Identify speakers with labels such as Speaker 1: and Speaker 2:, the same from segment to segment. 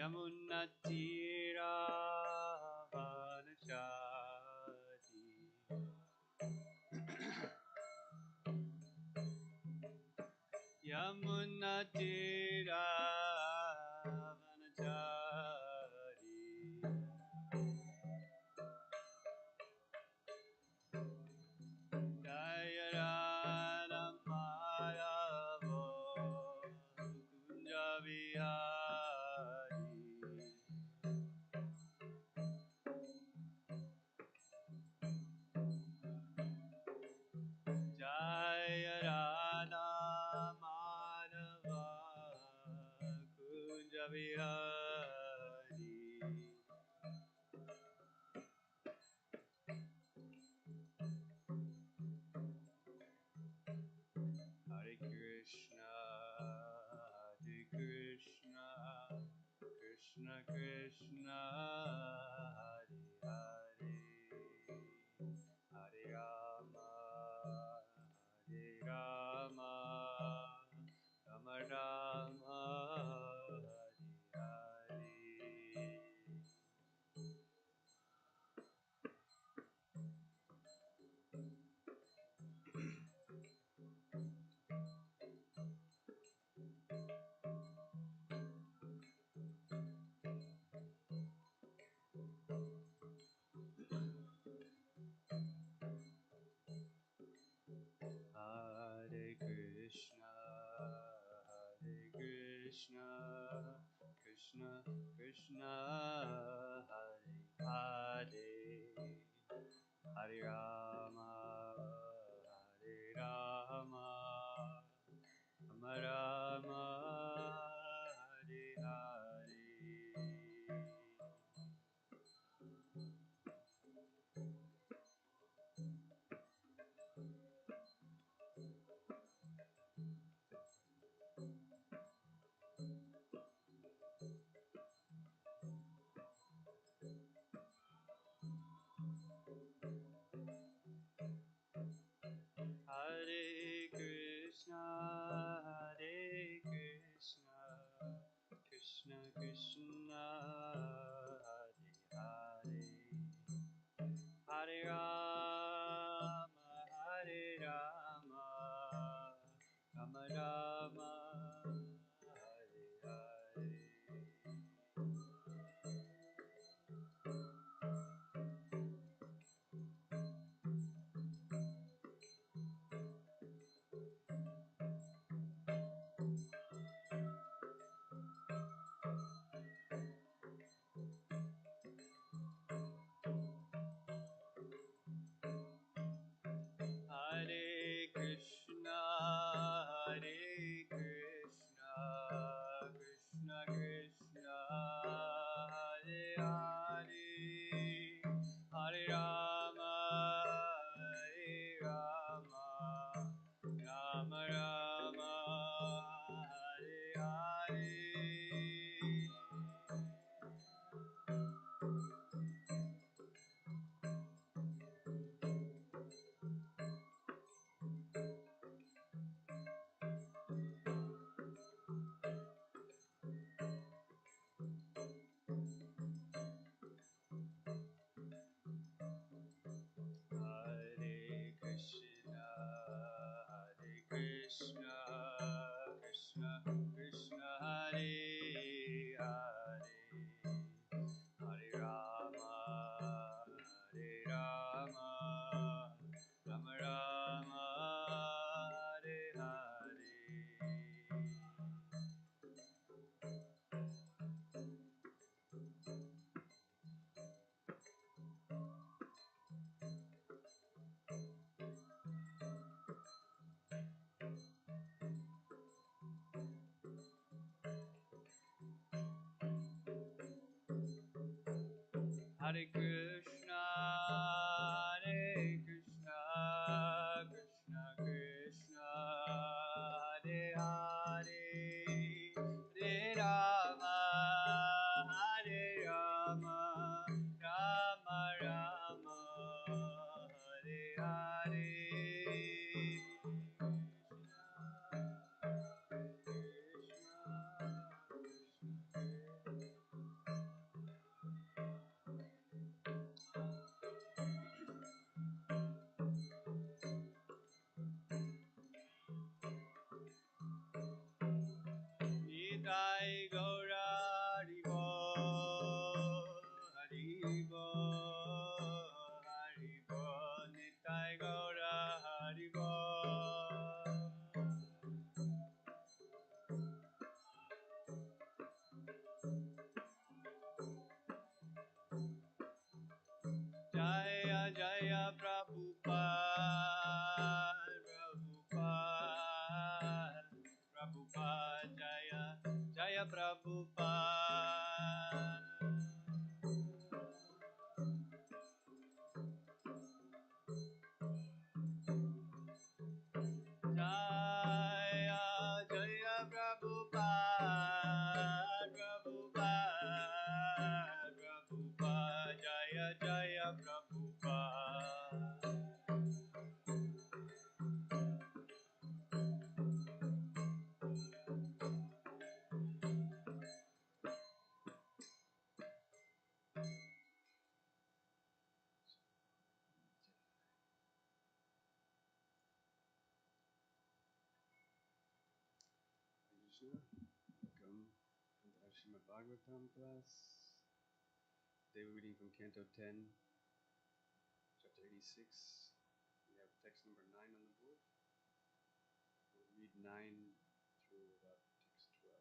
Speaker 1: Yamunatiravanachari Yamunatiravanachari Jayarana Madhavo Kunjavihari Jayarana Madhava Kunjavihari Hare Krishna, Hare Krishna, Krishna Krishna, Hare Hare, Hare Rama, Hare Rama, Rama Rama, Hare Hare. Hare Krishna, Hare Krishna, Krishna Krishna, Hare Hare, Hare Rama, Hare Rama, Rama Rama, Hare Hare. Hare Krishna, Hare Krishna, Krishna Krishna, Hare Hare, Hare Rama, Hare Rama, Rama Rama, Hare Hare. Hare Krishna, Hare Krishna, Krishna Krishna, Hare Hare, Hare Rama, Hare Rama, Rama Rama, Hare Hare. Hare Krishna, Hare Krishna, Krishna Krishna, Hare Hare, Hare Rama, Hare Rama, Rama Rama, Hare Hare. Hare Krishna, Hare Krishna, Krishna Krishna, Hare Hare, Hare Rama, Hare Rama, Rama Rama, Hare Hare. Krishna, Krishna, Krishna Nitai Gaura Haribo, Haribo, Haribo, Nitai Gaura Haribo. Jaya Jaya Prabhupada, Prabhupada, Prabhupada, Jaya Jaya Prabhupada. Jaya Jaya Prabhupada, Prabhupada, Prabhupada, Jaya Jaya Prabhupada. Krishna, welcome to the Srimad Bhagavatam class. Today we're reading from Canto 10, Chapter 86. We have text number 9 on the board. We'll read 9 through about text 12.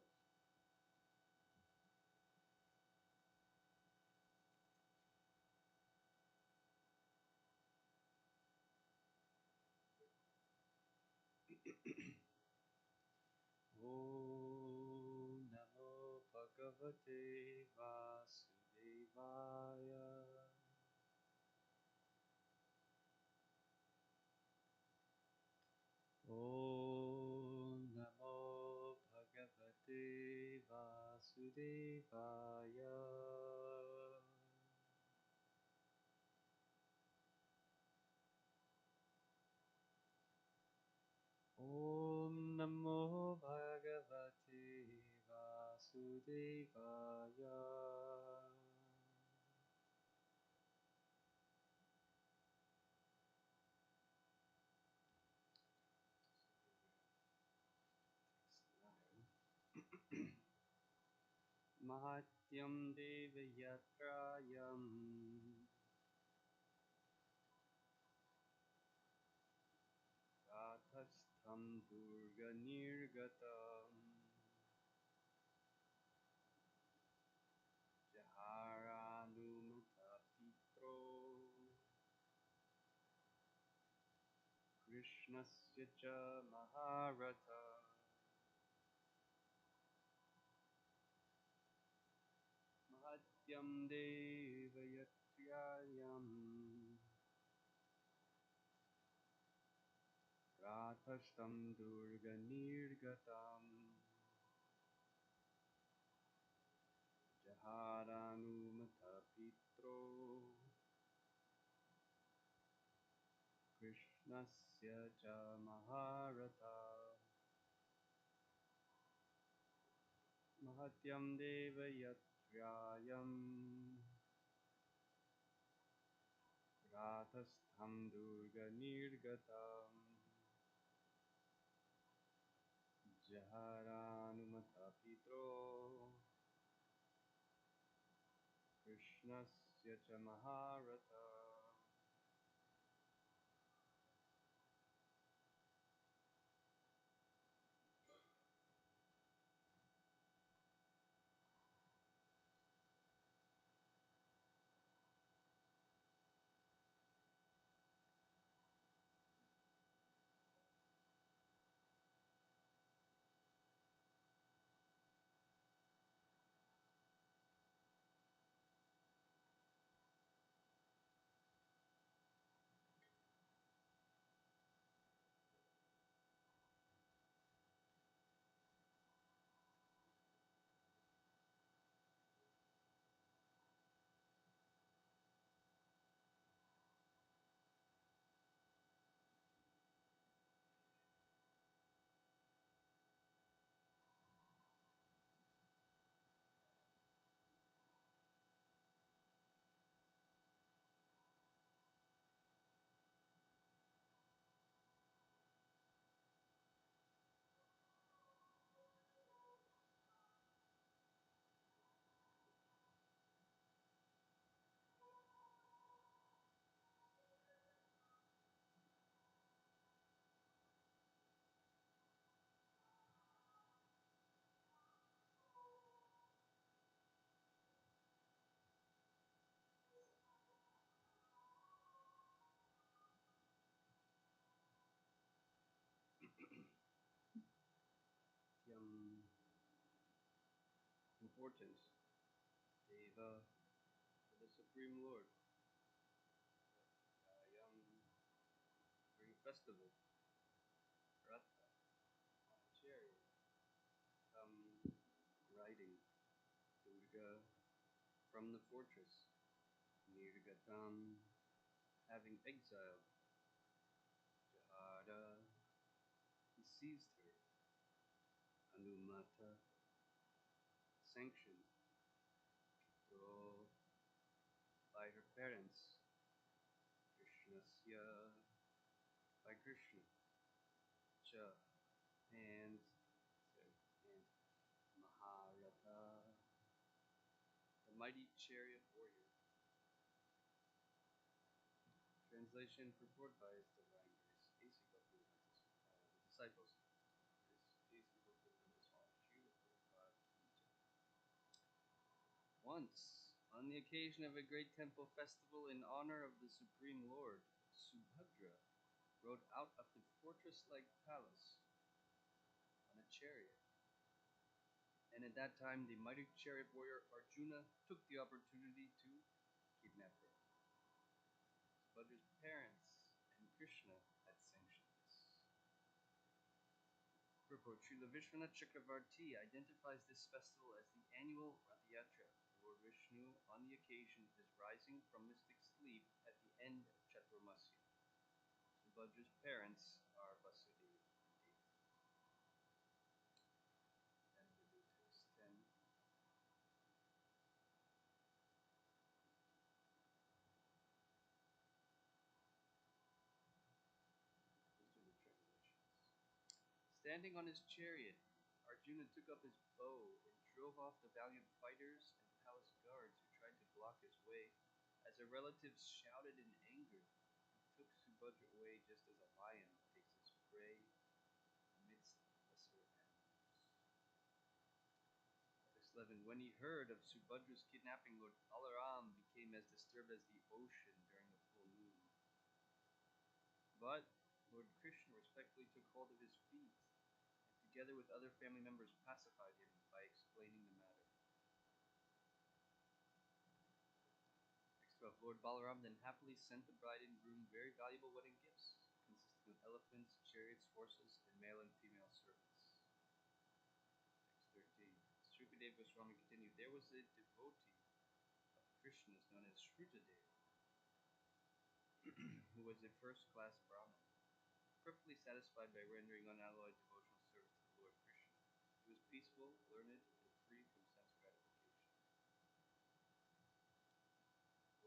Speaker 1: Om Namo Bhagavate Vasudevaya. Om Namo Bhagavate Vasudevaya. Om Namo Bhagavate Vasudevaya. Mahatyam Devayatrayam Rathastham Durga Nirgatam Jaharanumata Pitro Krishnasya cha Maharata Mahatyam Devayatrayam Rathastham Durga Nirgatam Jaharanumata Pitro Krishnasya cha Maharata Mahatyam Devayatrayam Rathastham Durga Nirgatam Jaharanumata Pitro Krishnasya cha Maharata. important. Deva, for the Supreme Lord. Young during festival. Ratha, on a chariot. Riding. Durga, from the fortress. Nirgatam, having exiled. Jahada, he seized her. Anumata, sanctioned. So, by her parents. Krishnasya, by Krishna. Cha, and, and Maharatha, the mighty chariot warrior. Translation purport by His Divine Grace, A.C. Bhaktivedanta Swami, the disciples. A.C. Bhaktivedanta Swami, Srila Prabhupada. Once, on the occasion of a great temple festival in honor of the Supreme Lord, Subhadra rode out of the fortress-like palace on a chariot. And at that time, the mighty chariot warrior Arjuna took the opportunity to kidnap her. Subhadra's parents and Krishna had sanctioned this. Purport: Srila Vishwanath Chakravarti identifies this festival as the annual Rath Yatra, Lord Vishnu on the occasion of his rising from mystic sleep at the end of Chaturmasya. Subhadra's parents are Vasudeva and Deva. Then we do text 10. Let's do the translations. Standing on his chariot, Arjuna took up his bow and drove off the valiant fighters and palace guards who tried to block his way. As her relatives shouted in anger, he took Subhadra away just as a lion takes its prey amidst lesser animals. Text 11. When he heard of Subhadra's kidnapping, Lord Balaram became as disturbed as the ocean during the full moon. But Lord Krishna respectfully took hold of his feet and together with other family members pacified him by explaining the matter. Next 12. Lord Balaram then happily sent the bride and groom very valuable wedding gifts, consisting of elephants, chariots, horses, and male and female servants. Text 13. Srukadeva Goswami continued, there was a devotee of Krishna's known as Shrutadeva, who was a first-class Brahmin, perfectly satisfied by rendering unalloyed devotional service to the Lord Krishna. He was peaceful, learned, and free from sense gratification.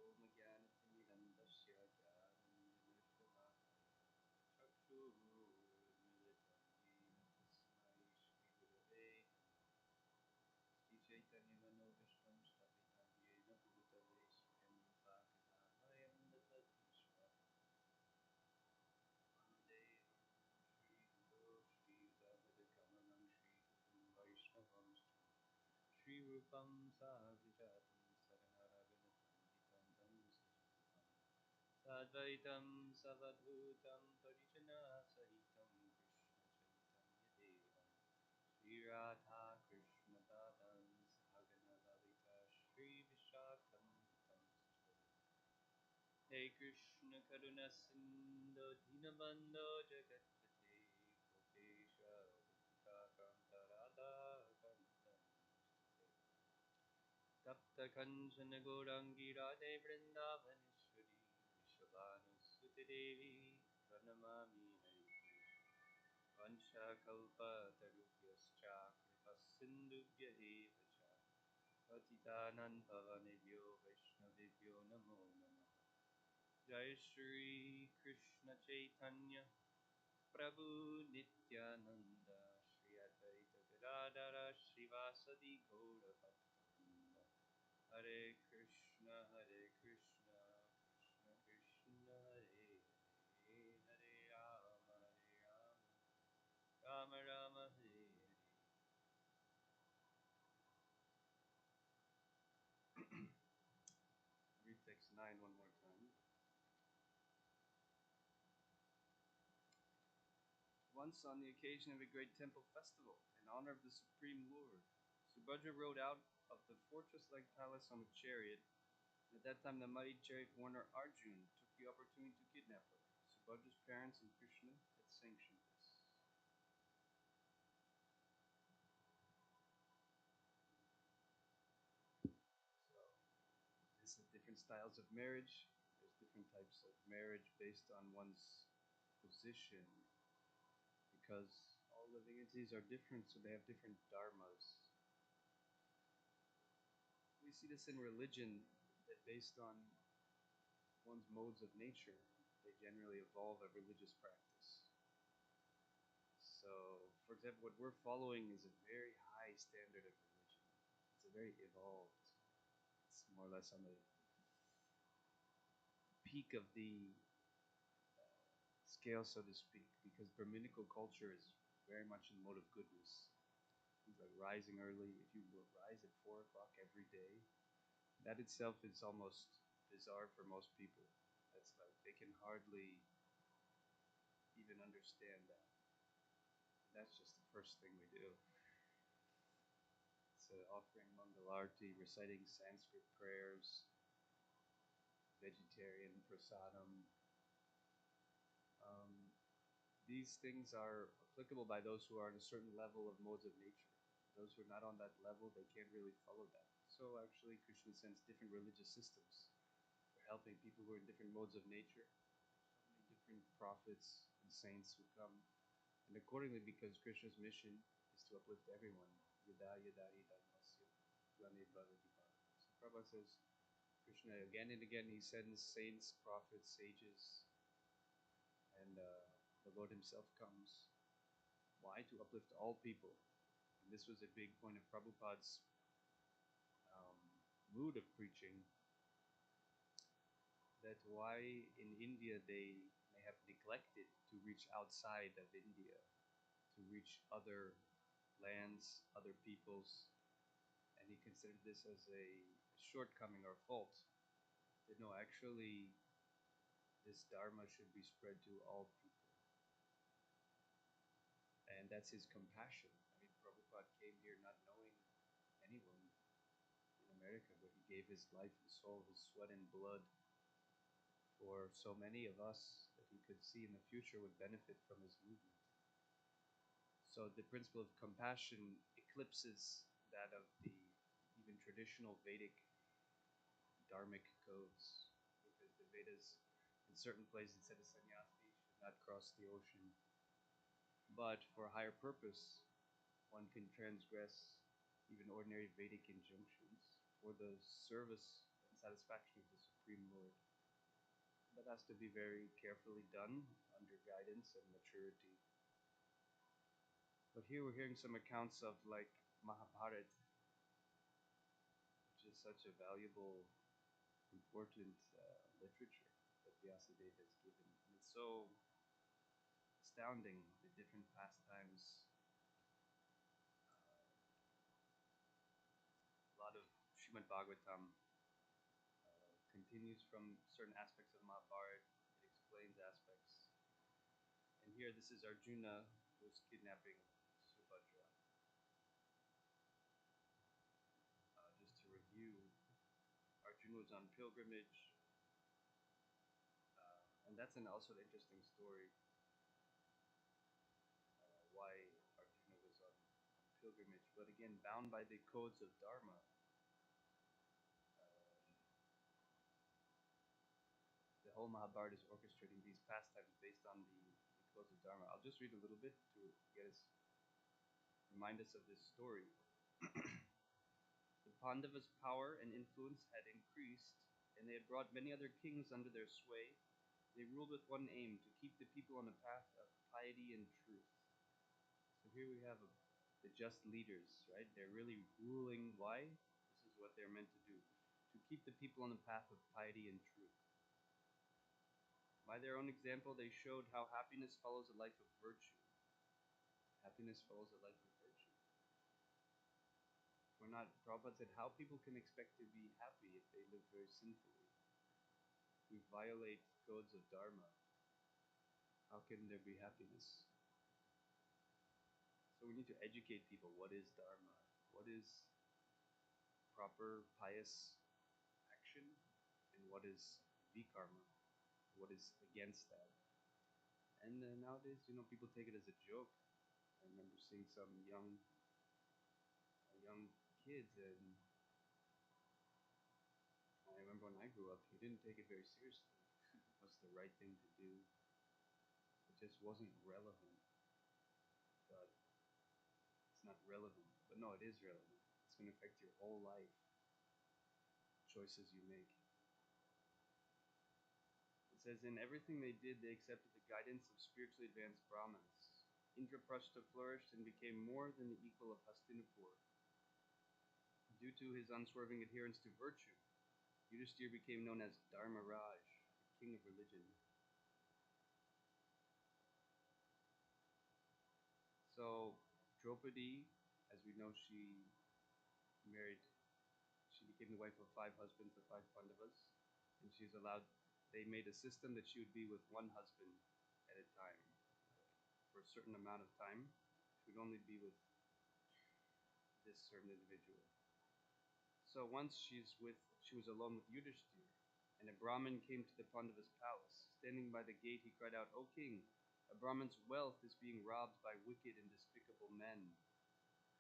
Speaker 1: Om Jnanatimirandasya Jnananjana-shalakaya Chakshurmilitam Yena Tasmai Shri Gurave Shri Chaitanya Manobishtam Stapitam Yena Bhutale Swayam Bhaktamayam Dadadishwa Vande Shri Guru Shri Radha-kamalam Shri Guru Vaishnavam Shri Rupam Sahajatam Saranaraganatam Tam Sajivam Sadvaitam Savadhutam Parijana Sahitam Krishna Chaitanya Devam Shri Radha Krishna Padam Sahagana Lalita Shri Vishakam Tam Hey Krishna Karuna Sindhu Dinabandho Jagatpate Gopesha Kanta Radha Kanta Tapta Kanchana Gaurangi Radhe Vrindavaneshwari Vishavanusuti Devi Pranamami Hari Vansha Kalpa Tarubhyascha Kripa Sindhubhya Eva Cha Patitanam Pavanebhyo Vaishnavibhyo Namo Namaha Jai Shri Krishna Chaitanya Prabhu Nityananda Shri Advaita Gadadara Srivasadi Gaura Bhaktivinoda Hare Krishna Krishna Krishna Hare Hare Hare Rama Rama Rama Hare Hare. Read text 9 one more time. Once, on the occasion of a great temple festival, in honor of the Supreme Lord, Subhadra rode out of the fortress-like palace on a chariot. At that time, the mighty chariot warrior Arjun took the opportunity to kidnap her. Subhadra's parents and Krishna had sanctioned this. So, there's the different styles of marriage. There's different types of marriage based on one's position, because all living entities are different, so they have different dharmas. We see this in religion, that based on one's modes of nature, they generally evolve a religious practice. So, for example, what we're following is a very high standard of religion. It's a very evolved. It's more or less on the peak of the scale, so to speak, because Brahminical culture is very much in the mode of goodness. Things like rising early. If you will rise at 4 o'clock every day, that itself is almost bizarre for most people. That's like they can hardly even understand that. That's just the first thing we do. It's offering Mangalarti, reciting Sanskrit prayers, vegetarian prasadam. Um, these things are applicable by those who are on a certain level of modes of nature. Those who are not on that level, they can't really follow that. So actually, Krishna sends different religious systems for helping people who are in different modes of nature. So many different prophets and saints who come. And accordingly, because Krishna's mission is to uplift everyone, yada yada dharmasya glane bhavati bhava. So Prabhupada says, Krishna again and again, he sends saints, prophets, sages, and the Lord himself comes. Why? To uplift all people. And this was a big point of Prabhupada's um, mood of preaching, that why in India they may have neglected to reach outside of India, to reach other lands, other peoples, and he considered this as a shortcoming or fault. That no, actually, this Dharma should be spread to all people. And that's his compassion. I mean, Prabhupada came here not knowing anyone in America, but he gave his life and soul, his sweat and blood for so many of us that he could see in the future would benefit from his movement. So the principle of compassion eclipses that of the even traditional Vedic dharmic codes, because the Vedas, in certain places, it said a sannyasi should not cross the ocean. But for a higher purpose, one can transgress even ordinary Vedic injunctions for the service and satisfaction of the Supreme Lord. That has to be very carefully done under guidance and maturity. But here we're hearing some accounts of like Mahabharata, which is such a valuable, important literature that Vyasadeva has given. And it's so astounding, the different pastimes. A lot of Srimad Bhagavatam continues from certain aspects of Mahabharata. It explains aspects. And here, this is Arjuna who's kidnapping Subhadra. Just to review, Arjuna was on pilgrimage, and that's also an interesting story. Why Arjuna was on pilgrimage, but again, bound by the codes of Dharma. The whole Mahabharata is orchestrating these pastimes based on the codes of Dharma. I'll just read a little bit to remind us of this story. The Pandavas' power and influence had increased, and they had brought many other kings under their sway. They ruled with one aim, to keep the people on the path of piety and truth. So here we have the just leaders, right? They're really ruling. Why? This is what they're meant to do. To keep the people on the path of piety and truth. By their own example, they showed how happiness follows a life of virtue. Happiness follows a life of virtue. We're not, Prabhupada said, how people can expect to be happy if they live very sinfully. We violate codes of Dharma. How can there be happiness? So we need to educate people. What is Dharma? What is proper pious action and what is vikarma, what is against that. And nowadays, people take it as a joke. I remember seeing some young kids, and I remember when I grew up, you didn't take it very seriously. What's the right thing to do? It just wasn't relevant. But it's not relevant. But no, it is relevant. It's going to affect your whole life, choices you make. It says, in everything they did, they accepted the guidance of spiritually advanced Brahmins. Indraprastha flourished and became more than the equal of Hastinapur. Due to his unswerving adherence to virtue, Yudhishthira became known as Dharmaraj, the king of religion. So, Draupadi, as we know, she became the wife of 5 husbands, the 5 Pandavas, and they made a system that she would be with one husband at a time. For a certain amount of time, she would only be with this certain individual. So once she was alone with Yudhishthira, and a Brahmin came to the Pandava's palace. Standing by the gate, he cried out, "O king, a Brahmin's wealth is being robbed by wicked and despicable men.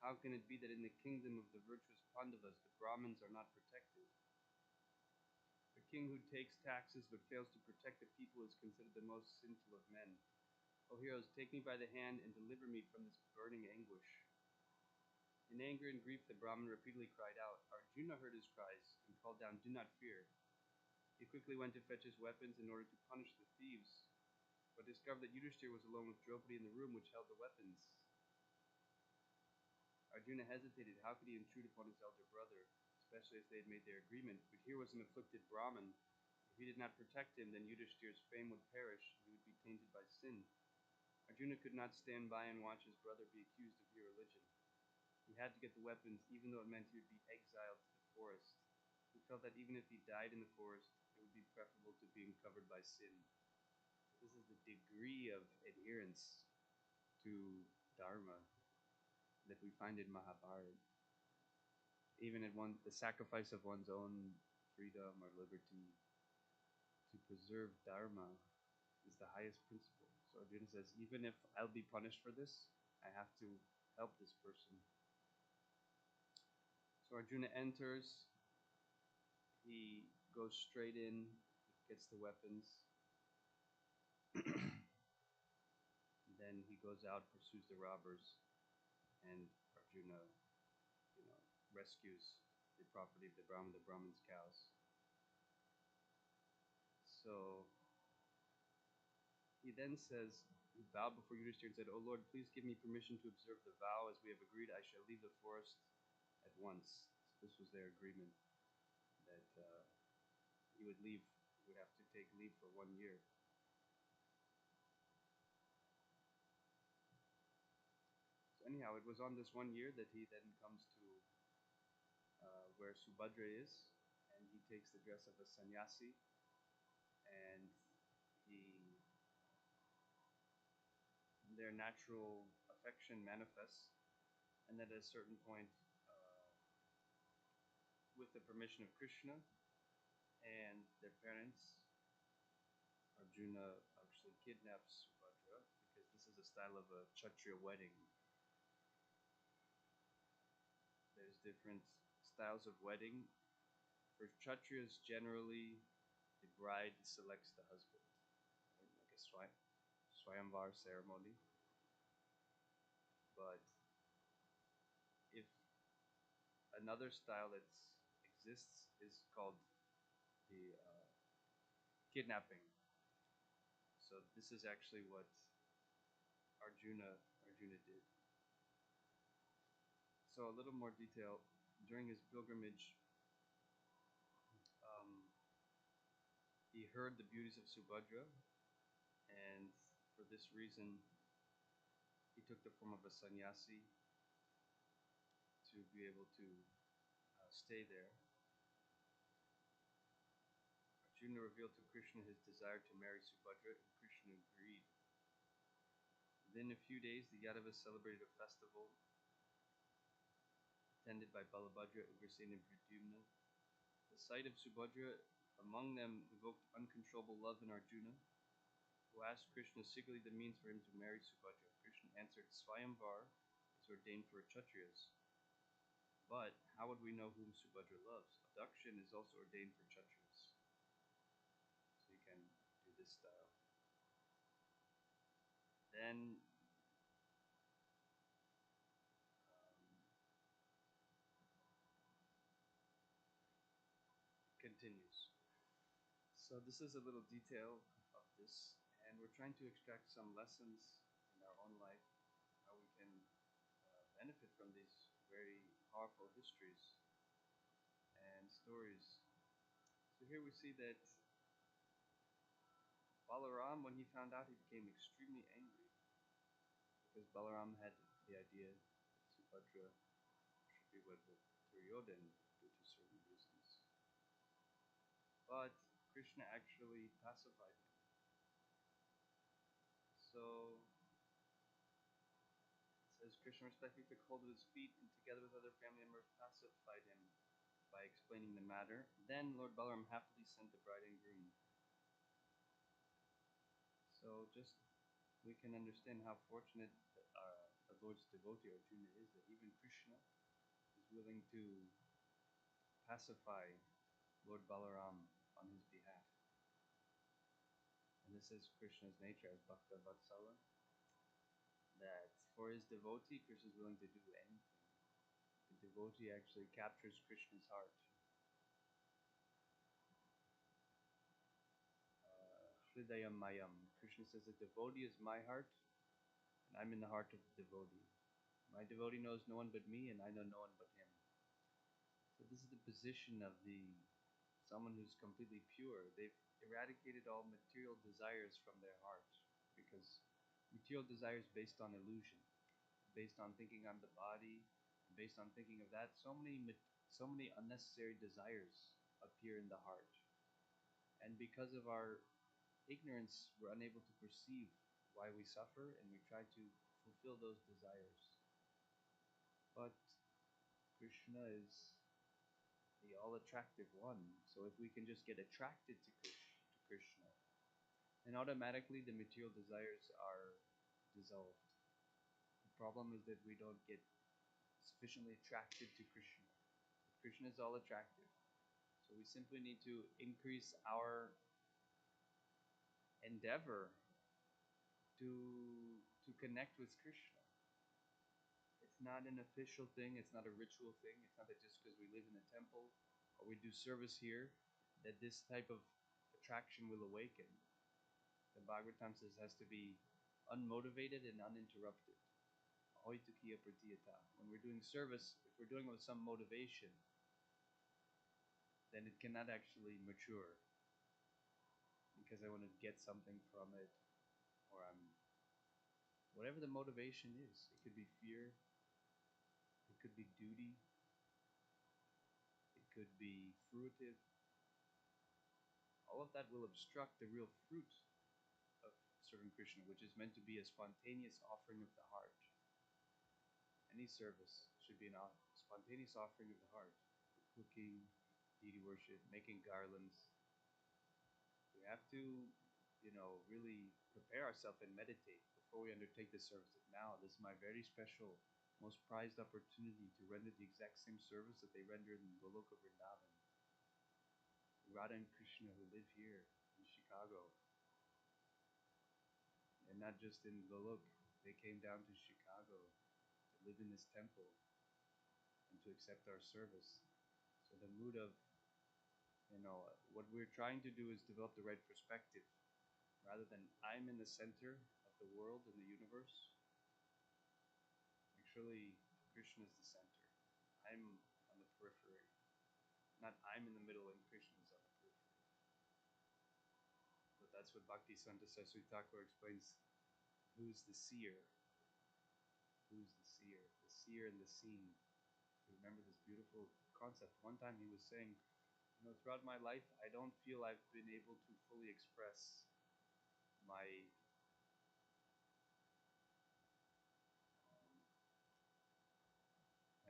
Speaker 1: How can it be that in the kingdom of the virtuous Pandavas the Brahmins are not protected? A king who takes taxes but fails to protect the people is considered the most sinful of men. O heroes, take me by the hand and deliver me from this burning anguish." In anger and grief, the Brahmin repeatedly cried out. Arjuna heard his cries and called down, "Do not fear." He quickly went to fetch his weapons in order to punish the thieves, but discovered that Yudhishthira was alone with Draupadi in the room which held the weapons. Arjuna hesitated. How could he intrude upon his elder brother, especially as they had made their agreement? But here was an afflicted Brahmin. If he did not protect him, then Yudhishthira's fame would perish, and he would be tainted by sin. Arjuna could not stand by and watch his brother be accused of irreligion. He had to get the weapons, even though it meant he would be exiled to the forest. He felt that even if he died in the forest, it would be preferable to being covered by sin. This is the degree of adherence to Dharma that we find in Mahabharata. Even at the sacrifice of one's own freedom or liberty to preserve Dharma is the highest principle. So Arjuna says, even if I'll be punished for this, I have to help this person. So Arjuna enters, he goes straight in, gets the weapons, then he goes out, pursues the robbers, and Arjuna, rescues the property of the Brahmin's cows. So he then says, he bowed before Yudhishthira and said, "O Lord, please give me permission to observe the vow. As we have agreed, I shall leave the forest at once." So this was their agreement, that he would have to take leave for 1 year. So anyhow, it was on this 1 year that he then comes to where Subhadra is, and he takes the dress of a sannyasi, and their natural affection manifests, and then at a certain point, with the permission of Krishna and their parents, Arjuna actually kidnaps Subhadra, because this is a style of a Kshatriya wedding. There's different styles of wedding. For Kshatriyas, generally, the bride selects the husband, right? Like a Swayamvar ceremony. But if another style that exists is called the kidnapping. So this is actually what Arjuna did. So a little more detail. During his pilgrimage, he heard the beauties of Subhadra, and for this reason, he took the form of a sannyasi to be able to stay there. Arjuna revealed to Krishna his desire to marry Subhadra, and Krishna agreed. Within a few days, the Yadavas celebrated a festival. attended by Balabhadra, Ugrasen, and Pradyumna. The sight of Subhadra among them evoked uncontrollable love in Arjuna, who asked Krishna secretly the means for him to marry Subhadra. Krishna answered, Swayamvar is ordained for Kshatriyas. But how would we know whom Subhadra loves? Dakshin is also ordained for Kshatriyas. So you can do this style. Then continues. So this is a little detail of this, and we're trying to extract some lessons in our own life, how we can benefit from these very powerful histories and stories. So here we see that Balaram, when he found out, he became extremely angry because Balaram had the idea that Subhadra should be wed with Duryodhana due to certain reasons. But Krishna actually pacified him. So it says Krishna respectfully took hold of his feet and together with other family members pacified him by explaining the matter. Then Lord Balaram happily sent the bride and groom. So just we can understand how fortunate the Lord's devotee Arjuna is, that even Krishna is willing to pacify Lord Balaram on his behalf. And this is Krishna's nature as Bhakta Vatsala, that for his devotee, Krishna is willing to do anything. The devotee actually captures Krishna's heart. Hridayam Mayam. Krishna says the devotee is my heart, and I'm in the heart of the devotee. My devotee knows no one but me, and I know no one but him. So this is the position of someone who's completely pure. They've eradicated all material desires from their heart, because material desires based on illusion, based on thinking I'm the body, based on thinking of that. So many unnecessary desires appear in the heart, and because of our ignorance, we're unable to perceive why we suffer, and we try to fulfill those desires. But Krishna is the all-attractive one. So if we can just get attracted to Krishna, then automatically the material desires are dissolved. The problem is that we don't get sufficiently attracted to Krishna. Krishna is all attractive. So we simply need to increase our endeavor to connect with Krishna. It's not an official thing, it's not a ritual thing. It's not that just because we live in a temple or we do service here that this type of attraction will awaken. The Bhagavatam says it has to be unmotivated and uninterrupted. When we're doing service, if we're doing it with some motivation, then it cannot actually mature, because I want to get something from it, or whatever the motivation is. It could be fear, it could be duty, it could be fruitive. All of that will obstruct the real fruit of serving Krishna, which is meant to be a spontaneous offering of the heart. Any service should be a spontaneous offering of the heart. Cooking, deity worship, making garlands. We have to, really prepare ourselves and meditate before we undertake this service. Now, this is my very special, most prized opportunity to render the exact same service that they rendered in Goloka Vrindavan. Radha and Krishna who live here in Chicago, and not just in Golok, they came down to Chicago to live in this temple and to accept our service. So the mood of, what we're trying to do is develop the right perspective. Rather than I'm in the center of the world and the universe, actually Krishna is the center. I'm on the periphery. Not I'm in the middle and Krishna is on the periphery. But that's what Bhakti Santa Saraswati Thakur explains. Who's the seer? Who's the seer? The seer and the seen. Remember this beautiful concept. One time he was saying, throughout my life, I don't feel I've been able to fully express my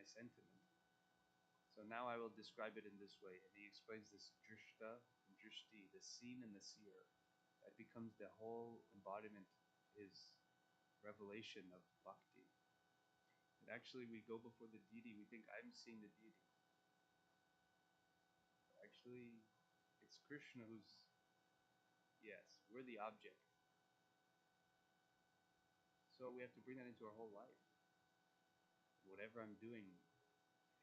Speaker 1: my sentiment. So now I will describe it in this way. And he explains this drishta and drishti, the seen and the seer. That becomes the whole embodiment, his revelation of bhakti. And actually, we go before the deity, we think, I'm seeing the deity. But actually, it's Krishna who's, yes, we're the object. So we have to bring that into our whole life. Whatever I'm doing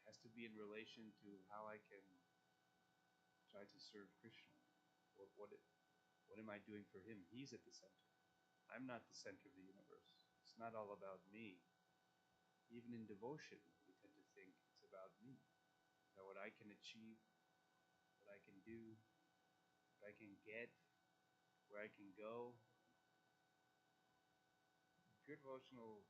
Speaker 1: has to be in relation to how I can try to serve Krishna. What am I doing for him? He's at the center. I'm not the center of the universe. It's not all about me. Even in devotion, we tend to think it's about me. About what I can achieve, what I can do, what I can get, where I can go. Pure devotional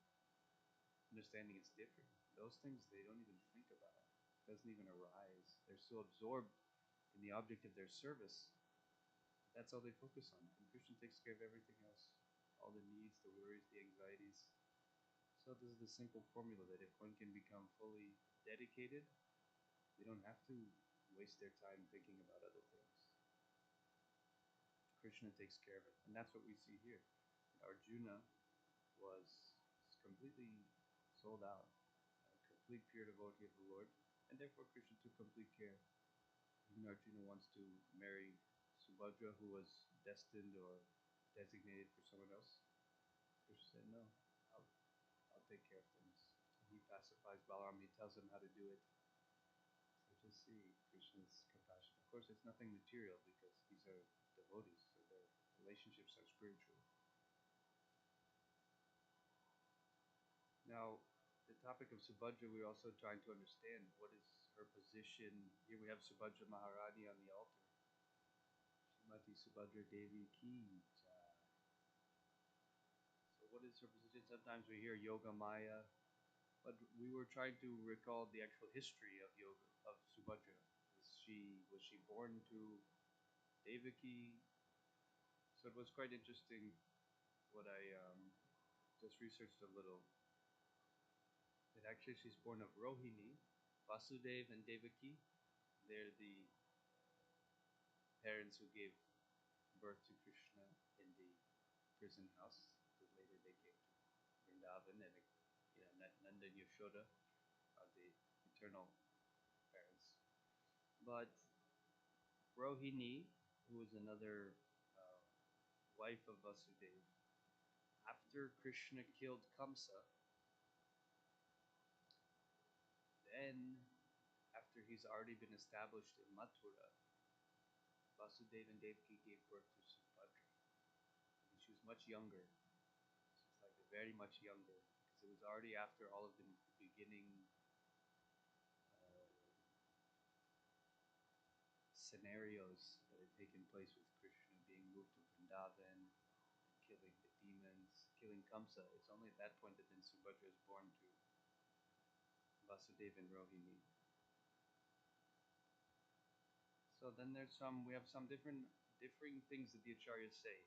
Speaker 1: understanding is different. Those things they don't even think about. It doesn't even arise. They're so absorbed in the object of their service. That's all they focus on. And Krishna takes care of everything else. All the needs, the worries, the anxieties. So this is the simple formula that if one can become fully dedicated, they don't have to waste their time thinking about other things. Krishna takes care of it. And that's what we see here. Arjuna was completely sold out, a complete pure devotee of the Lord, and therefore Krishna took complete care. Even Arjuna wants to marry Subhadra, who was destined or designated for someone else. Krishna said, no, I'll take care of things. He pacifies Balaram, he tells him how to do it. So just see Krishna's compassion. Of course, it's nothing material because these are devotees, so their relationships are spiritual. Now, the topic of Subhadra, we're also trying to understand what is her position. Here we have Subhadra Maharani on the altar. Srimati Subhadra Devi Ki Jai. So what is her position? Sometimes we hear Yoga Maya, but we were trying to recall the actual history of yoga, of Subhadra. Was she born to Devaki? So it was quite interesting what I just researched a little. That actually she's born of Rohini, Vasudev and Devaki. They're the parents who gave birth to Krishna in the prison house. But later they came to Vrindavan, and Nanda and Yashoda are the eternal parents. But Rohini, who is another uh, wife of Vasudev, after Krishna killed Kamsa, then after he's already been established in Mathura, Vasudeva and Devaki gave birth to Subhadra. And she was much younger. She's like very much younger because it was already after all of the beginning uh, scenarios that had taken place with Krishna being moved to Vrindavan, killing the demons, killing Kamsa. It's only at that point that then Subhadra is born to Vasudeva and Rohini. So then we have some differing things that the Acharyas say.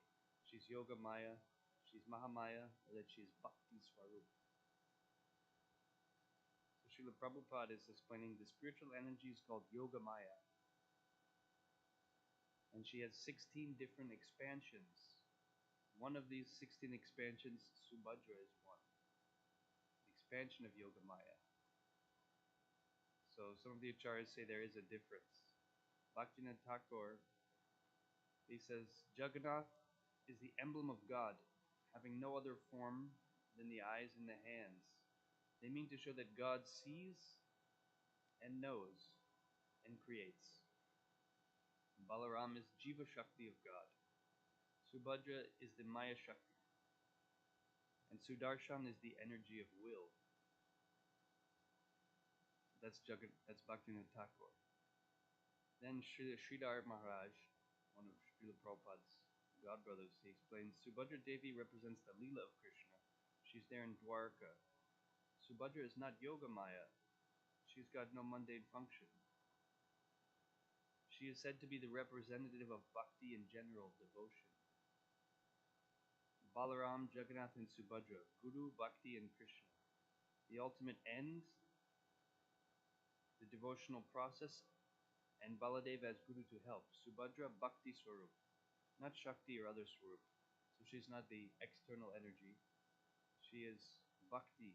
Speaker 1: She's Yoga Maya, she's Mahamaya, or that she's Bhakti Swarup. So Srila Prabhupada is explaining the spiritual energy is called Yoga Maya. And she has 16 different expansions. One of these 16 expansions, Subhadra is one. The expansion of Yoga Maya. So some of the acharyas say there is a difference. Bhaktivinoda Thakur, he says, Jagannath is the emblem of God, having no other form than the eyes and the hands. They mean to show that God sees and knows and creates. Balaram is Jiva Shakti of God. Subhadra is the Maya Shakti. And Sudarshan is the energy of will. That's Bhaktivinoda Thakur. Then Sridhar Maharaj, one of Srila Prabhupada's godbrothers, he explains Subhadra Devi represents the Leela of Krishna. She's there in Dwarka. Subhadra is not Yoga Maya. She's got no mundane function. She is said to be the representative of bhakti in general, devotion. Balaram, Jagannath, and Subhadra, Guru, Bhakti, and Krishna. The ultimate end, the
Speaker 2: devotional process, and Baladev as Guru to help. Subhadra Bhakti Swarup, not Shakti or other Swarup. So she's not the external energy. She is Bhakti,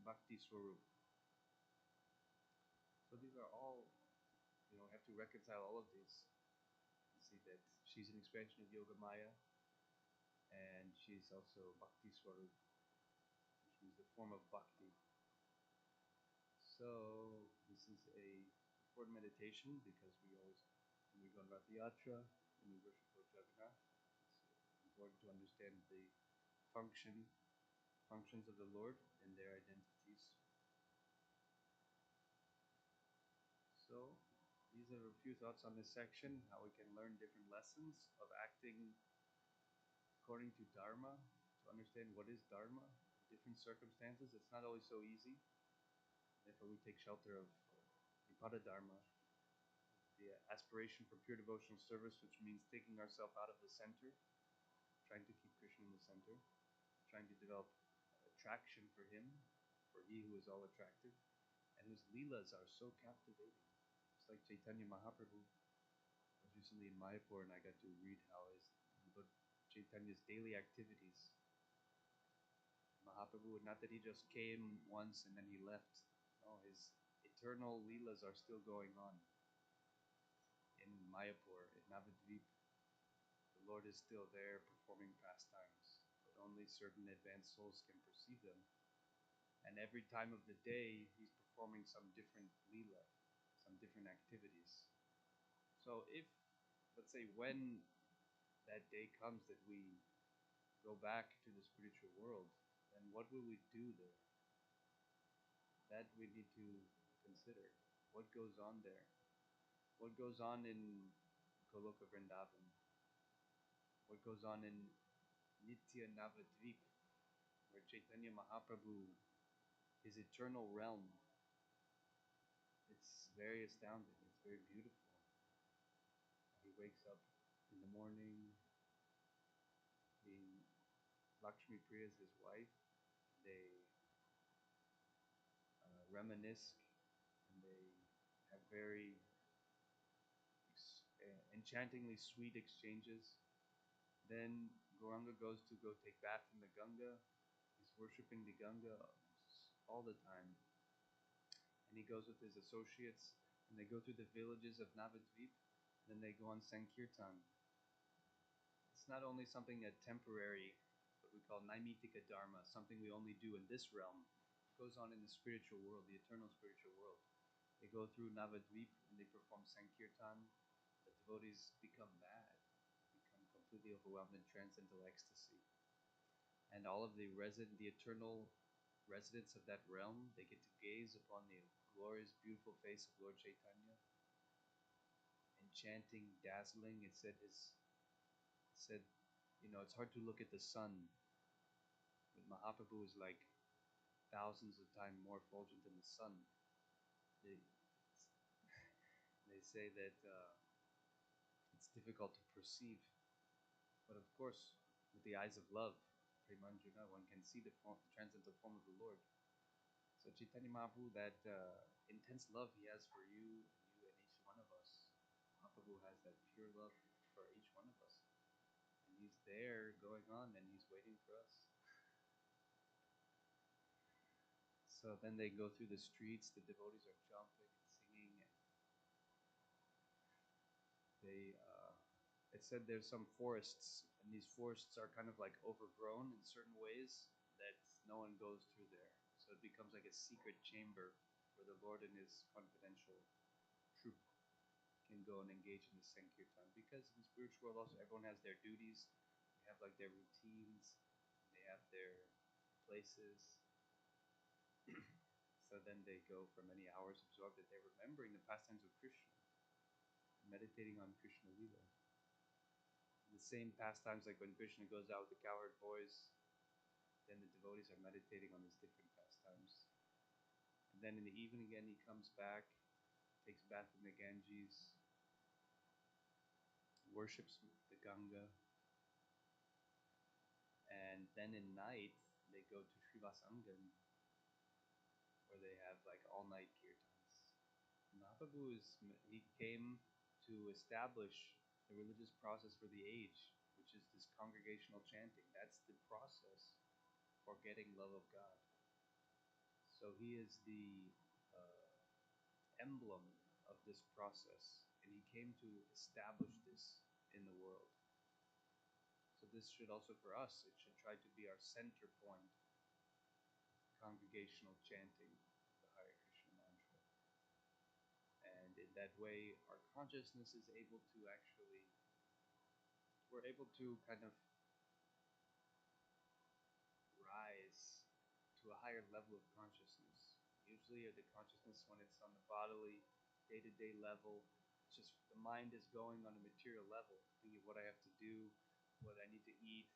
Speaker 2: Bhakti Swarup. So these are all, have to reconcile all of these. See that she's an expansion of Yoga Maya, and she's also Bhakti Swarup, which means the form of Bhakti. So this is a important meditation because when we go on Rath Yatra, when we worship Lord Jagannath, it's important to understand the functions of the Lord and their identities. So these are a few thoughts on this section, how we can learn different lessons of acting according to Dharma, to understand what is Dharma, different circumstances. It's not always so easy. Therefore we take shelter of Vipada Dharma, the aspiration for pure devotional service, which means taking ourselves out of the center, trying to keep Krishna in the center, trying to develop attraction for him, for he who is all attractive, and whose leelas are so captivating. It's like Chaitanya Mahaprabhu. I was recently in Mayapur and I got to read how Lord Chaitanya's daily activities. Mahaprabhu, not that he just came once and then he left. No, his eternal leelas are still going on. In Mayapur, in Navadvip, the Lord is still there performing pastimes, but only certain advanced souls can perceive them. And every time of the day, he's performing some different leela, some different activities. So if, let's say, when that day comes that we go back to the spiritual world, then what will we do there? That we need to consider. What goes on there? What goes on in Goloka Vrindavan? What goes on in Nitya Navadvip, where Chaitanya Mahaprabhu, his eternal realm, it's very astounding, it's very beautiful. He wakes up in the morning, Lakshmi Priya is his wife, they reminisce, and they have very enchantingly sweet exchanges. Then Gauranga goes to go take bath in the Ganga. He's worshipping the Ganga all the time. And he goes with his associates, and they go through the villages of Navadvip, and then they go on Sankirtan. It's not only something that temporary, what we call Naimitika Dharma, something we only do in this realm. It goes on in the spiritual world, the eternal spiritual world. They go through Navadvip and they perform Sankirtan. The devotees become mad, become completely overwhelmed in transcendental ecstasy. And all of the eternal residents of that realm, they get to gaze upon the glorious, beautiful face of Lord Chaitanya. Enchanting, dazzling. It said, it's hard to look at the sun, but Mahaprabhu is like thousands of times more effulgent than the sun. They say that it's difficult to perceive, but of course, with the eyes of love, Premanjuna, one can see the transcendental form of the Lord. So Chaitanya Mahaprabhu, that intense love he has for you and each one of us, Mahaprabhu has that pure love for each one of us. And he's there going on and he's waiting for us. So then they go through the streets, the devotees are jumping and singing. And it said there's some forests, and these forests are kind of like overgrown in certain ways that no one goes through there. So it becomes like a secret chamber where the Lord and his confidential troop can go and engage in the Sankirtan. Because in the spiritual world also everyone has their duties, they have like their routines, they have their places. So then they go for many hours absorbed that they're remembering the pastimes of Krishna, meditating on Krishna Lila. The same pastimes like when Krishna goes out with the cowherd boys, then the devotees are meditating on these different pastimes. And then in the evening again he comes back, takes bath in the Ganges, worships the Ganga, and then in night they go to Srivasangan, where they have like all night kirtans. Mahaprabhu he came to establish the religious process for the age, which is this congregational chanting. That's the process for getting love of God. So he is the emblem of this process, and he came to establish this in the world. So this should also for us, it should try to be our center point, congregational chanting, the Hare Krishna mantra. And in that way, our consciousness is able to actually, we're able to kind of rise to a higher level of consciousness. Usually the consciousness when it's on the bodily, day-to-day level, it's just the mind is going on a material level, thinking what I have to do, what I need to eat,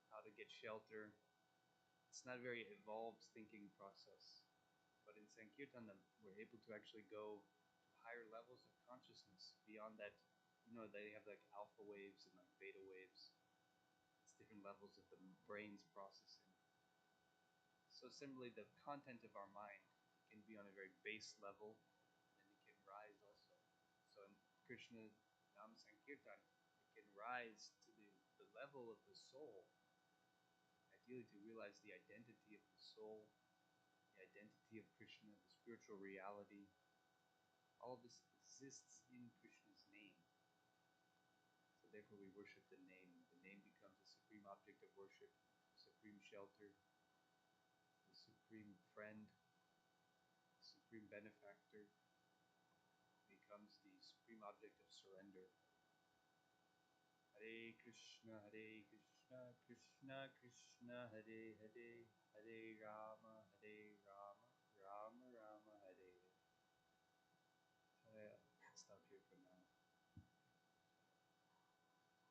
Speaker 2: how to get shelter. It's not a very evolved thinking process. But in Sankirtan, we're able to actually go to higher levels of consciousness beyond that. They have like alpha waves and like beta waves. It's different levels of the brain's processing. So similarly, the content of our mind can be on a very base level, and it can rise also. So in Krishna Nam Sankirtan, it can rise to the level of the soul, ideally to realize the identity of the soul, the identity of Krishna, the spiritual reality. All of this exists in Krishna's name. So therefore we worship the name. The name becomes a supreme object of worship, supreme shelter, the supreme friend, the supreme benefactor, becomes the supreme object of surrender. Hare Krishna, Krishna Krishna, Hare Hare, Hare Rama, Rama Rama, Hare Hare. So I'll stop here for now.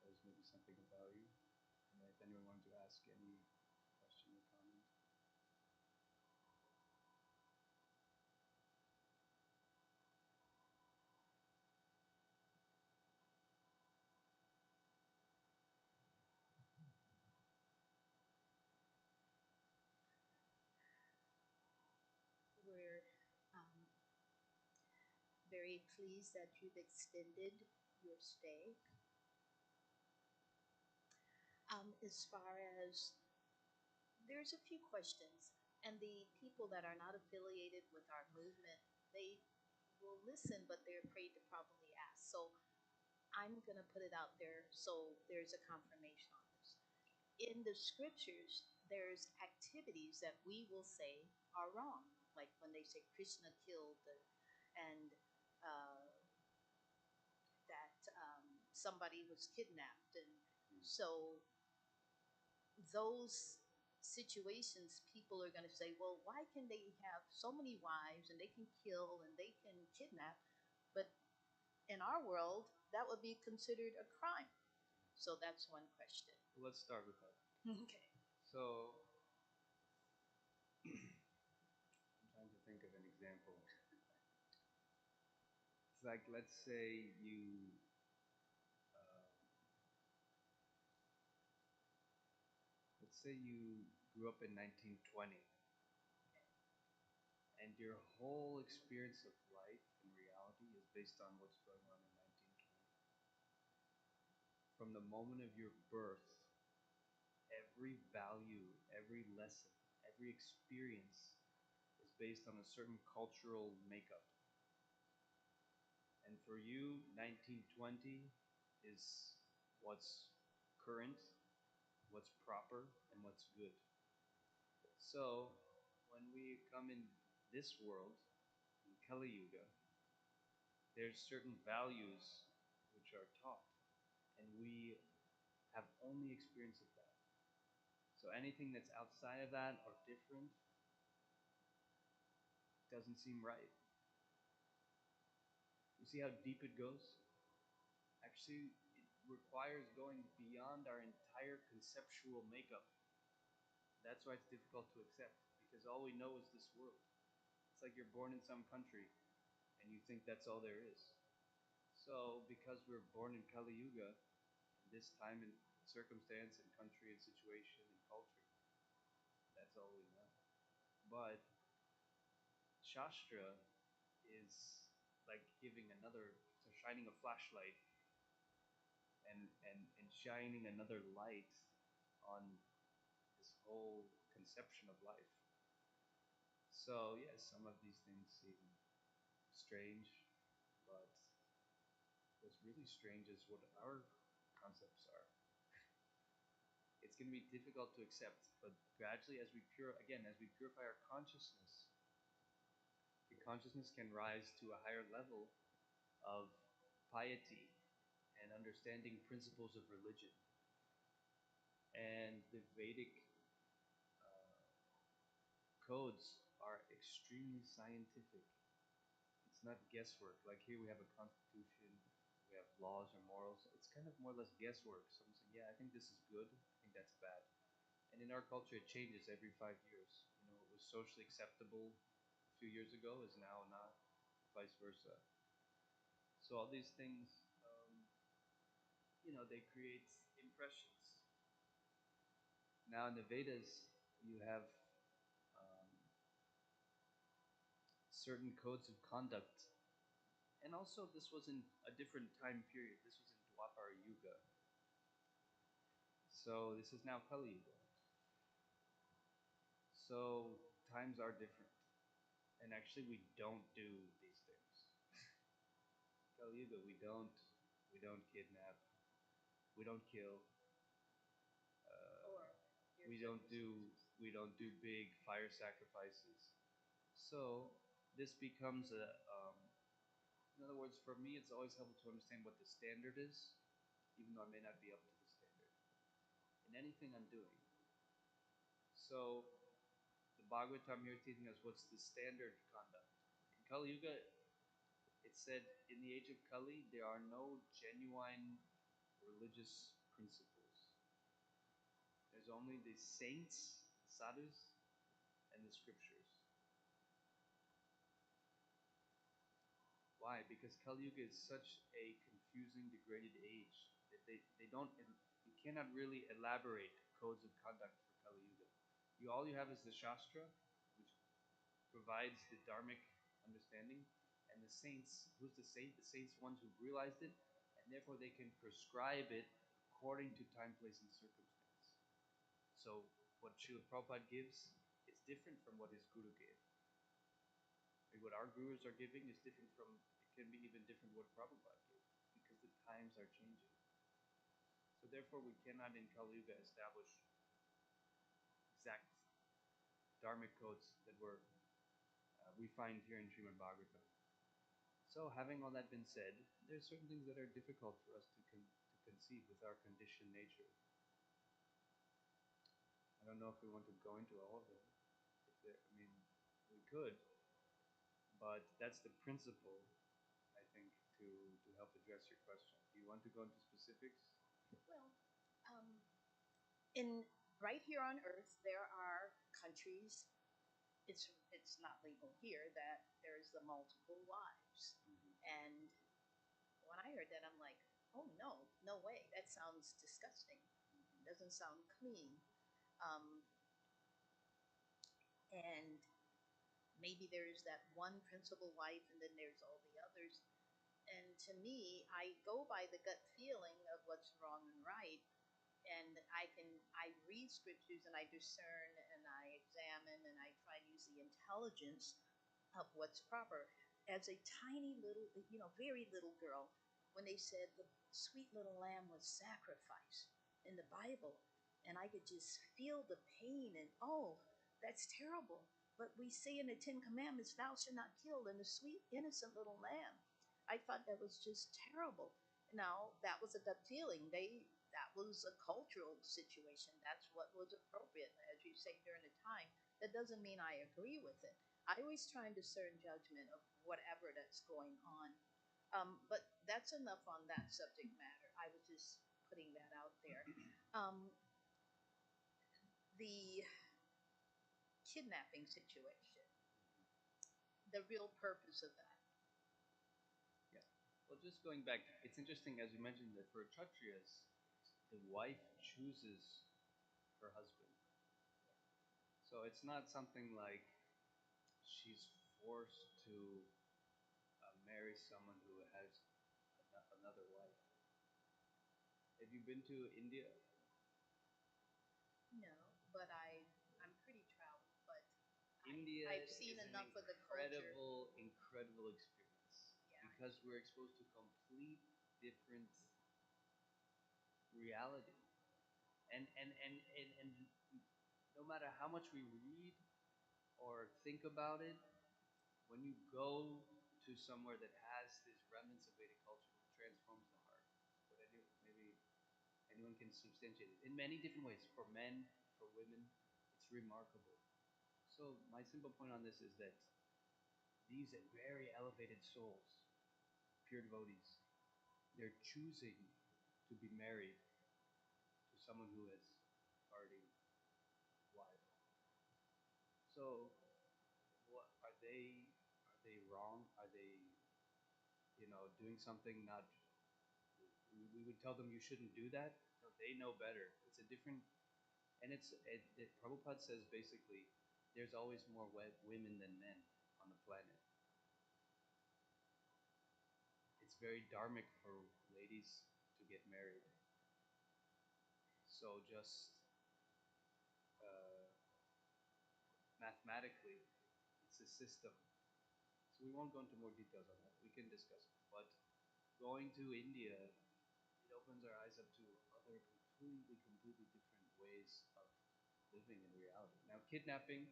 Speaker 2: There's maybe something about you. And if anyone wanted to ask any question or comment.
Speaker 3: We're very pleased that you've extended your stay. As far as there's a few questions, and the people that are not affiliated with our movement, they will listen, but they're afraid to probably ask. So I'm going to put it out there so there's a confirmation on this. In the scriptures, there's activities that we will say are wrong, like when they say Krishna killed and that somebody was kidnapped, and so those situations, people are going to say, well, why can they have so many wives and they can kill and they can kidnap, but in our world that would be considered a crime? So that's one question.
Speaker 2: Let's start with that.
Speaker 3: Okay.
Speaker 2: So I'm trying to think of an example. It's like, let's say you grew up in 1920, and your whole experience of life and reality is based on what's going on in 1920. From the moment of your birth, every value, every lesson, every experience is based on a certain cultural makeup. And for you, 1920 is what's current, what's proper, and what's good. So, when we come in this world, in Kali Yuga, there's certain values which are taught, and we have only experience of that. So anything that's outside of that or different doesn't seem right. You see how deep it goes? Actually, it requires going beyond our entire conceptual makeup. That's why it's difficult to accept, because all we know is this world. It's like you're born in some country and you think that's all there is. So, because we're born in Kali Yuga, in this time and circumstance and country and situation and culture, that's all we know. But Shastra is like shining a flashlight and shining another light on this whole conception of life. So yes, some of these things seem strange, but what's really strange is what our concepts are. It's going to be difficult to accept, but gradually, as we purify our consciousness, the consciousness can rise to a higher level of piety and understanding principles of religion. And the Vedic codes are extremely scientific. It's not guesswork. Like here we have a constitution, we have laws or morals. It's kind of more or less guesswork. Someone saying, yeah, I think this is good, I think that's bad. And in our culture, it changes every 5 years. It was socially acceptable a few years ago is now not, vice versa. So all these things, they create impressions. Now in the Vedas, you have um, certain codes of conduct. And also this was in a different time period. This was in Dwapara Yuga. So this is now Kali Yuga. So times are different. And actually we don't do these things. Kali Yuga, we don't kidnap, we don't kill, we don't do big fire sacrifices. So this becomes in other words, for me, it's always helpful to understand what the standard is, even though I may not be up to the standard in anything I'm doing. So the Bhagavatam here is teaching us what's the standard conduct. In Kali Yuga, it said in the age of Kali, there are no genuine religious principles. There's only the saints, sadhus, and the scriptures. Why? Because Kali Yuga is such a confusing, degraded age that you cannot really elaborate codes of conduct for Kali Yuga. All you have is the Shastra, which provides the dharmic understanding, and the saints. Who's the saint? The saints are ones who realized it, and therefore they can prescribe it according to time, place, and circumstance. So what Srila Prabhupada gives is different from what his guru gave. What our gurus are giving is different from, it can be even different what Prabhupada gave, because the times are changing. So therefore we cannot in Kali Yuga establish exact dharmic codes that we find here in Srimad Bhagavatam. So having all that been said, there's certain things that are difficult for us to conceive with our conditioned nature. I don't know if we want to go into all of them. We could, but that's the principle, I think, to help address your question. Do you want to go into specifics?
Speaker 3: Well, right here on Earth, there are countries. It's not legal here that there's the multiple wives, and when I heard that, I'm like, oh no way, that sounds disgusting. Doesn't sound clean. And maybe there's that one principal wife, and then there's all the others. And to me, I go by the gut feeling of what's wrong and right, and I read scriptures and I discern and I examine and I try to use the intelligence of what's proper. As a tiny little, very little girl, when they said the sweet little lamb was sacrificed in the Bible, and I could just feel the pain and, oh, that's terrible. But we say in the Ten Commandments, thou shalt not kill, and the sweet, innocent little lamb. I thought that was just terrible. Now, that was a gut feeling. That was a cultural situation. That's what was appropriate, as you say, during the time. That doesn't mean I agree with it. I always try and discern judgment of whatever that's going on. But that's enough on that subject matter. I was just putting that out there. The kidnapping situation, the real purpose of that.
Speaker 2: Yeah. Well, just going back, it's interesting, as you mentioned, that for Kshatriyas, the wife chooses her husband. So it's not something like she's forced to marry marry someone who has another wife. Have you been to India?
Speaker 3: No, but I'm pretty traveled, but
Speaker 2: India
Speaker 3: I've seen
Speaker 2: is
Speaker 3: enough
Speaker 2: an
Speaker 3: of the culture.
Speaker 2: incredible experience
Speaker 3: Yeah.
Speaker 2: because we're exposed to complete different reality. And no matter how much we read or think about it, when you go to somewhere that has these remnants of Vedic culture, it transforms the heart. But maybe anyone can substantiate it in many different ways. For men, for women, it's remarkable. So my simple point on this is that these very elevated souls, pure devotees, they're choosing to be married to someone who has already wife. So, what are they? Are they wrong? Are they, doing something not? We would tell them you shouldn't do that. No, they know better. It's a different, and Prabhupada says basically, there's always more women than men on the planet. It's very dharmic for ladies to get married. So just uh, mathematically, it's a system. So we won't go into more details on that. We can discuss it. But going to India, it opens our eyes up to other completely different ways of living in reality. Now, kidnapping,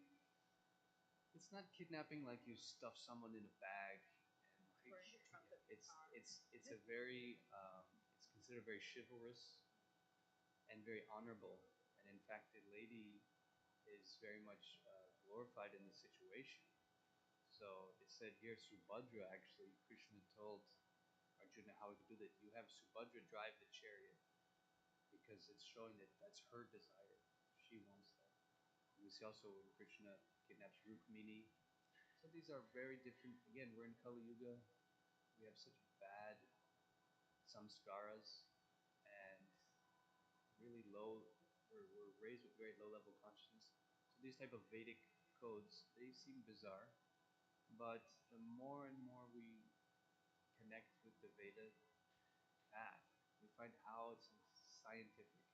Speaker 2: it's not kidnapping like you stuff someone in a bag and
Speaker 3: Or in the trunk of your car.
Speaker 2: it's a very it's considered very chivalrous and very honorable. And in fact, the lady is very much glorified in the situation. So it said here, Subhadra, actually, Krishna told Arjuna how he could do that. You have Subhadra drive the chariot because it's showing that that's her desire. She wants that. And we see also when Krishna kidnaps Rukmini. So these are very different. Again, we're in Kali Yuga. We have such bad samskaras and really low. We're raised with very low level consciousness. So these type of Vedic codes, they seem bizarre, but the more and more we connect with the Veda path, we find how it's scientific,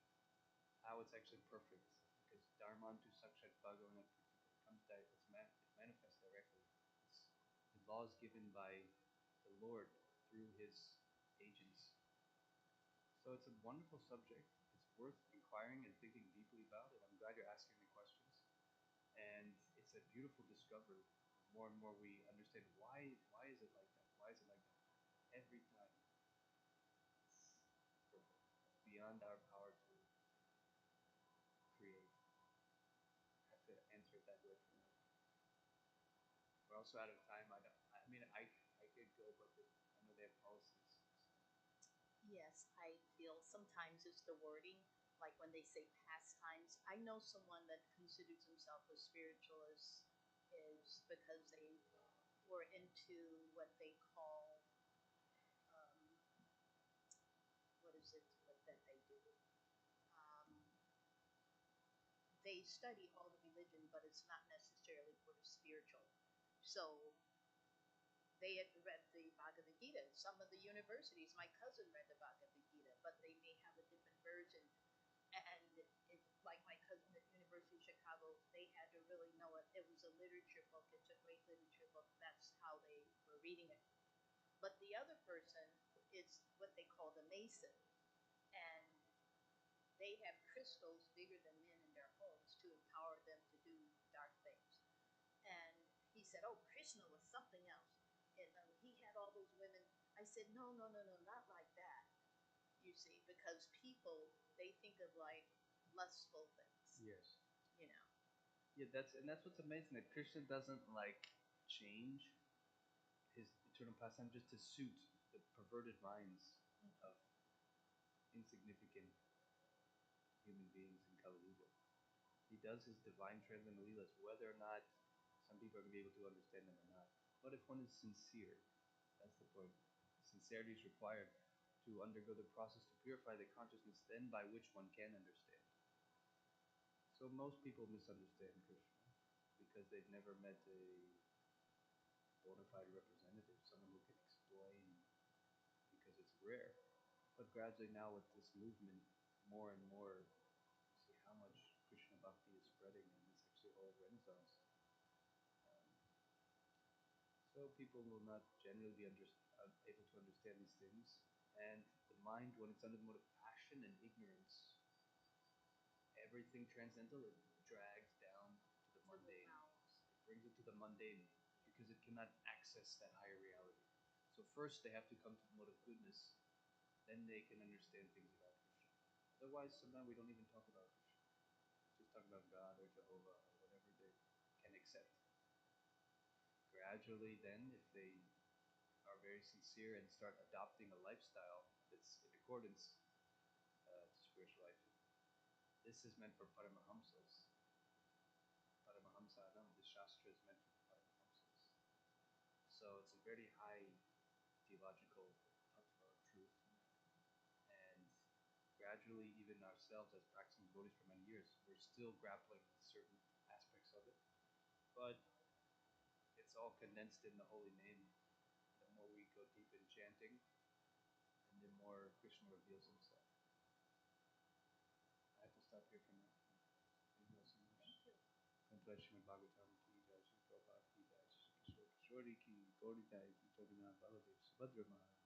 Speaker 2: how it's actually perfect. Because Dharmantu Sakshat Bhagavan comes that it's manifest directly. It's the laws given by the Lord through His agents. So it's a wonderful subject. It's worth inquiring and thinking deeply about it. I'm glad you're asking the questions. And it's a beautiful discovery. The more and more we understand why is it like that? Why is it like that? Every time. It's perfect. It's beyond our power to create. I have to answer it that way for now. We're also out of time. I could go, but I know they have policies. So.
Speaker 3: Yes, I feel sometimes it's the wording, like when they say pastimes. I know someone that considers himself a spiritualist is because they were into what they call, um, what is it that they do? Um, they study all the religion, but it's not necessarily for the spiritual. So they had read the Bhagavad Gita. Some of the universities, my cousin read the Bhagavad Gita, but they may have a different version. And like my cousin at University of Chicago, they had to really know it. It was a literature book. It's a great literature book. That's how they were reading it. But the other person is what they call the Mason, and they have crystals bigger than men in their homes to empower them to do dark things. And he said, "Oh, Krishna was something else." And he had all those women. I said, "No, no, no, no, not like that." You see, because people, they think of like lustful things.
Speaker 2: Yes.
Speaker 3: You know.
Speaker 2: Yeah, that's what's amazing, that Krishna doesn't like change his eternal pastime just to suit the perverted minds of insignificant human beings in Kali Yuga. He does his divine transcendental leelas, whether or not some people are going to be able to understand them or not. But if one is sincere, that's the point. Sincerity is required to undergo the process to purify the consciousness, then by which one can understand. So most people misunderstand Krishna because they've never met a bona fide representative, someone who can explain gradually now with this movement, more and more, see how much Krishna Bhakti is spreading, and it's actually a whole renaissance. Um, so people will not generally be able to understand these things, and the mind, when it's under the mode of passion and ignorance, everything transcendental it drags down to the mundane. It brings it to the mundane because it cannot access that higher reality. So first they have to come to the mode of goodness, then they can understand things about Krishna. Otherwise, sometimes we don't even talk about Krishna. Just talk about God or Jehovah or whatever they can accept. Gradually, then, if they are very sincere and start adopting a lifestyle that's in accordance to spiritual life, this is meant for Paramahamsas. Paramahamsadam, the Shastra is meant for Paramahamsas. So it's a very high theological tattva truth. And gradually, even ourselves as practicing devotees for many years, we're still grappling with certain aspects of it. But it's all condensed in the holy name. The more we go deep in chanting, and the more Krishna reveals himself. I have to stop here for now. Thank you all so much.
Speaker 3: Thank you.
Speaker 2: Kantra Srimad Bhagavatam ki jai, Shri Prabhupada ki jai, Shri Kishore Kishori ki, Gauri Jai, Shri Jagannath Baladev Subhadra Maharaj.